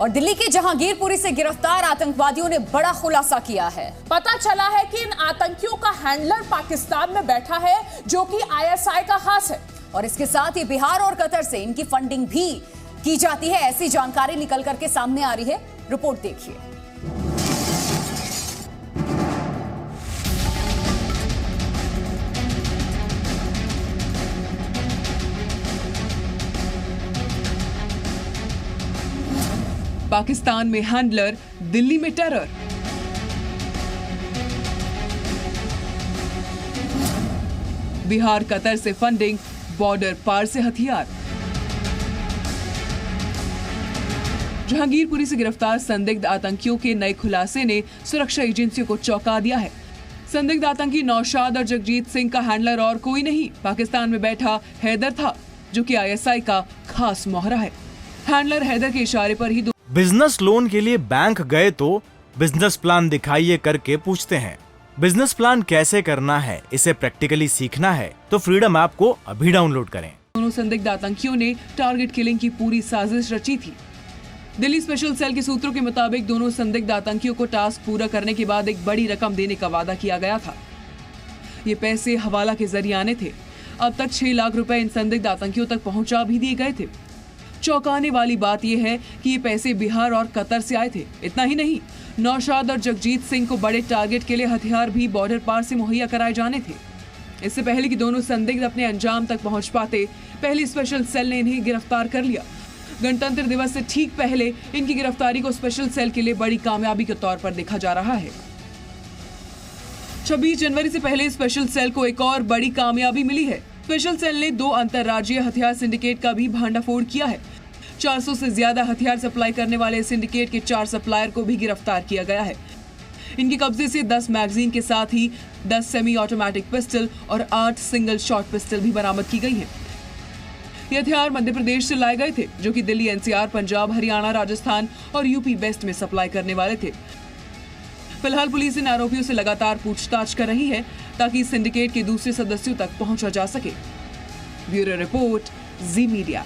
और दिल्ली के जहांगीरपुरी से गिरफ्तार आतंकवादियों ने बड़ा खुलासा किया है। पता चला है कि इन आतंकियों का हैंडलर पाकिस्तान में बैठा है, जो कि आईएसआई का खास है। और इसके साथ ही बिहार और कतर से इनकी फंडिंग भी की जाती है, ऐसी जानकारी निकल करके सामने आ रही है। रिपोर्ट देखिए। पाकिस्तान में हैंडलर, दिल्ली में टेरर। बिहार कतर से फंडिंग, बॉर्डर पार से हथियार। जहांगीरपुरी से गिरफ्तार संदिग्ध आतंकियों के नए खुलासे ने सुरक्षा एजेंसियों को चौंका दिया है। संदिग्ध आतंकी नौशाद और जगजीत सिंह का हैंडलर और कोई नहीं, पाकिस्तान में बैठा हैदर था, जो कि आईएसआई का खास मोहरा है। हैंडलर हैदर के इशारे पर ही बिजनेस लोन के लिए बैंक गए तो बिजनेस प्लान दिखाइए करके पूछते हैं। बिजनेस प्लान कैसे करना है, इसे प्रैक्टिकली सीखना है तो फ्रीडम ऐप को अभी डाउनलोड करें। दोनों संदिग्ध आतंकियों ने टारगेट किलिंग की पूरी साजिश रची थी। दिल्ली स्पेशल सेल के सूत्रों के मुताबिक दोनों संदिग्ध आतंकियों को टास्क पूरा करने के बाद एक बड़ी रकम देने का वादा किया गया था। ये पैसे हवाला के जरिए आने थे। अब तक 6 लाख रुपए इन संदिग्ध आतंकियों तक पहुंचा भी दिए गए थे। चौंकाने वाली बात यह है कि ये पैसे बिहार और कतर से आए थे। इतना ही नहीं, नौशाद और जगजीत सिंह को बड़े टारगेट के लिए हथियार भी बॉर्डर पार से मुहैया कराए जाने थे। इससे पहले कि दोनों संदिग्ध अपने अंजाम तक पहुंच पाते, पहली स्पेशल सेल ने इन्हें गिरफ्तार कर लिया। गणतंत्र दिवस से ठीक पहले इनकी गिरफ्तारी को स्पेशल सेल के लिए बड़ी कामयाबी के तौर पर देखा जा रहा है। 26 जनवरी से पहले स्पेशल सेल को एक और बड़ी कामयाबी मिली है। स्पेशल सेल ने 2 अंतर्राज्यीय हथियार सिंडिकेट का भी भांडाफोड़ किया है। 400 से ज्यादा हथियार सप्लाई करने वाले सिंडिकेट के 4 सप्लायर को भी गिरफ्तार किया गया है। इनके कब्जे से 10 मैगजीन के साथ ही 10 सेमी ऑटोमेटिक पिस्टल और 8 सिंगल शॉट पिस्टल भी बरामद की गई हैं। ये हथियार मध्य प्रदेश से लाए गए थे, जो कि दिल्ली, एनसीआर, पंजाब, हरियाणा, राजस्थान और यूपी वेस्ट में सप्लाई करने वाले थे। फिलहाल पुलिस इन आरोपियों से लगातार पूछताछ कर रही है, ताकि इस सिंडिकेट के दूसरे सदस्यों तक पहुंचा जा सके। ब्यूरो रिपोर्ट, जी मीडिया।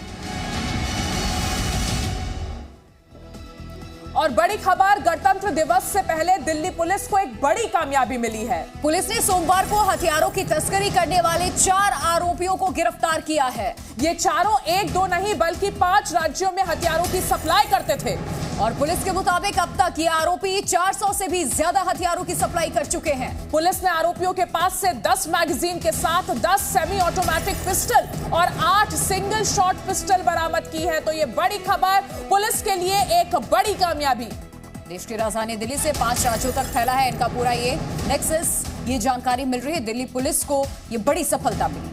और बड़ी खबर, गणतंत्र दिवस से पहले दिल्ली पुलिस को एक बड़ी कामयाबी मिली है। पुलिस ने सोमवार को हथियारों की तस्करी करने वाले 4 आरोपियों को गिरफ्तार किया है। ये चारों 1-2 नहीं बल्कि 5 राज्यों में हथियारों की सप्लाई करते थे। और पुलिस के मुताबिक अब तक ये आरोपी 400 से भी ज्यादा हथियारों की सप्लाई कर चुके हैं। पुलिस ने आरोपियों के पास से 10 मैगजीन के साथ 10 सेमी ऑटोमेटिक पिस्टल और 8 सिंगल शॉट पिस्टल बरामद की है। तो ये बड़ी खबर, पुलिस के लिए एक बड़ी कामयाबी। देश की राजधानी दिल्ली से 5 राज्यों तक फैला है इनका पूरा ये नेक्सस। ये जानकारी मिल रही है, दिल्ली पुलिस को ये बड़ी सफलता मिली।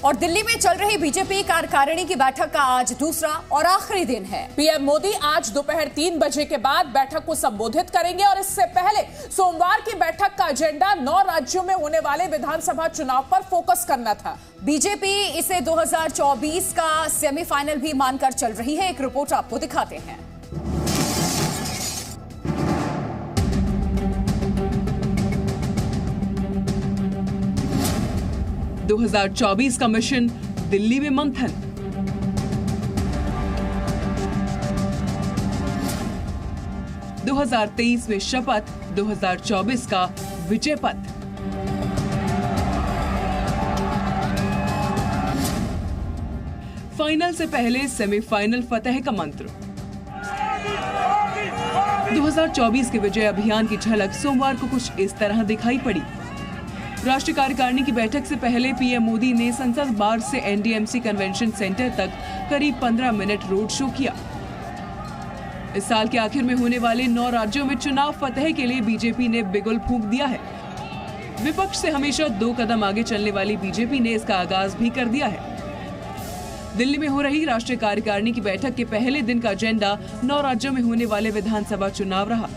और दिल्ली में चल रही बीजेपी कार्यकारिणी की बैठक का आज दूसरा और आखिरी दिन है। पीएम मोदी आज दोपहर 3 बजे के बाद बैठक को संबोधित करेंगे और इससे पहले सोमवार की बैठक का एजेंडा 9 राज्यों में होने वाले विधानसभा चुनाव पर फोकस करना था। बीजेपी इसे 2024 का सेमीफाइनल भी मानकर चल रही है। एक रिपोर्ट आपको दिखाते हैं। 2024 का मिशन, दिल्ली में मंथन। – 2023 में शपथ, 2024 का विजय पथ। फाइनल से पहले सेमीफाइनल फतेह का मंत्र। 2024 के विजय अभियान की झलक सोमवार को कुछ इस तरह दिखाई पड़ी। राष्ट्रीय कार्यकारिणी की बैठक से पहले पीएम मोदी ने संसद मार्ग से एनडीएमसी कन्वेंशन सेंटर तक करीब 15 मिनट रोड शो किया। इस साल के आखिर में होने वाले 9 राज्यों में चुनाव फतेह के लिए बीजेपी ने बिगुल फूंक दिया है। विपक्ष से हमेशा 2 कदम आगे चलने वाली बीजेपी ने इसका आगाज भी कर दिया है। दिल्ली में हो रही राष्ट्रीय कार्यकारिणी की बैठक के पहले दिन का एजेंडा 9 राज्यों में होने वाले विधानसभा चुनाव रहा।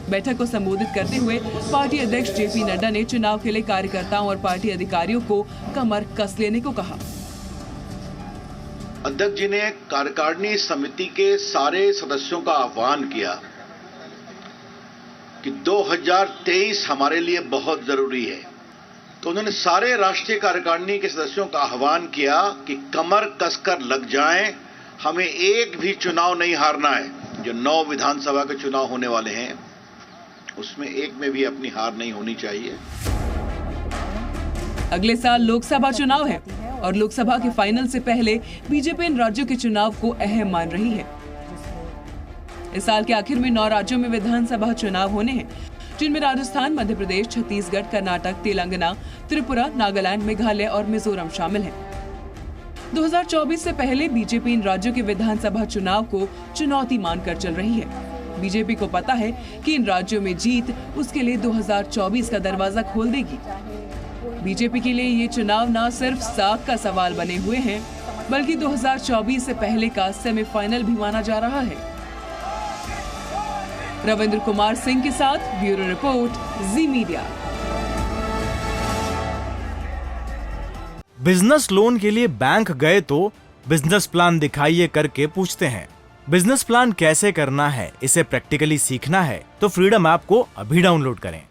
बैठक को संबोधित करते हुए पार्टी अध्यक्ष जेपी नड्डा ने चुनाव के लिए कार्यकर्ताओं और पार्टी अधिकारियों को कमर कस लेने को कहा। अध्यक्ष जी ने कार्यकारिणी समिति के सारे सदस्यों का आह्वान किया कि 2023 हमारे लिए बहुत जरूरी है। तो उन्होंने सारे राष्ट्रीय कार्यकारिणी के सदस्यों का आह्वान किया कि कमर कसकर लग जाएं, हमें एक भी चुनाव नहीं हारना है। जो 9 विधानसभा के चुनाव होने वाले हैं उसमें एक में भी अपनी हार नहीं होनी चाहिए। अगले साल लोकसभा चुनाव है और लोकसभा के फाइनल से पहले बीजेपी इन राज्यों के चुनाव को अहम मान रही है। इस साल के आखिर में 9 राज्यों में विधानसभा चुनाव होने हैं, जिनमें राजस्थान, मध्य प्रदेश, छत्तीसगढ़, कर्नाटक, तेलंगाना, त्रिपुरा, नागालैंड, मेघालय और मिजोरम शामिल हैं। 2024 से पहले बीजेपी इन राज्यों के विधानसभा चुनाव को चुनौती मानकर चल रही है। बीजेपी को पता है कि इन राज्यों में जीत उसके लिए 2024 का दरवाजा खोल देगी। बीजेपी के लिए ये चुनाव न सिर्फ साख का सवाल बने हुए हैं, बल्कि 2024 से पहले का सेमीफाइनल भी माना जा रहा है। रविंद्र कुमार सिंह के साथ ब्यूरो रिपोर्ट, जी मीडिया। बिजनेस लोन के लिए बैंक गए तो बिजनेस प्लान दिखाइए करके पूछते हैं। बिजनेस प्लान कैसे करना है, इसे प्रैक्टिकली सीखना है तो फ्रीडम ऐप को अभी डाउनलोड करें।